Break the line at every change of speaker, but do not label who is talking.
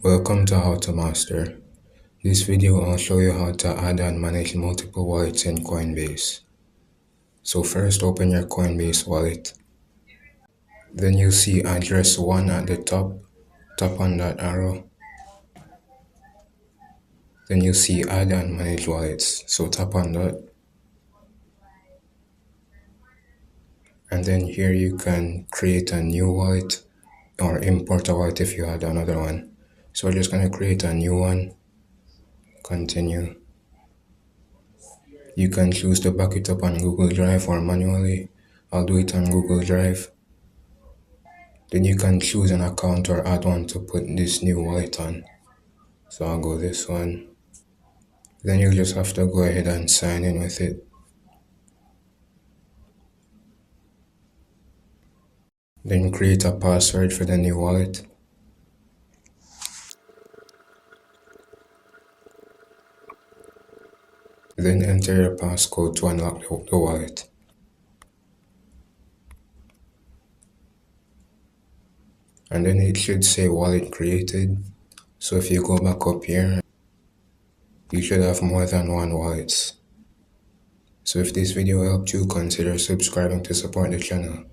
Welcome to How to Master. This video I'll show you how to add and manage multiple wallets in Coinbase. So first open your Coinbase wallet. Then you'll see address 1 at the top. Tap on that arrow. Then you'll see add and manage wallets. So tap on that. And then here you can create a new wallet or import a wallet if you had another one. So we're just going to create a new one. Continue. You can choose to back it up on Google Drive or manually. I'll do it on Google Drive. Then you can choose an account or add one to put this new wallet on. So I'll go this one. Then you'll just have to go ahead and sign in with it. Then create a password for the new wallet. Then enter your passcode to unlock the wallet. And then it should say wallet created. So if you go back up here, you should have more than one wallet. So if this video helped you, consider subscribing to support the channel.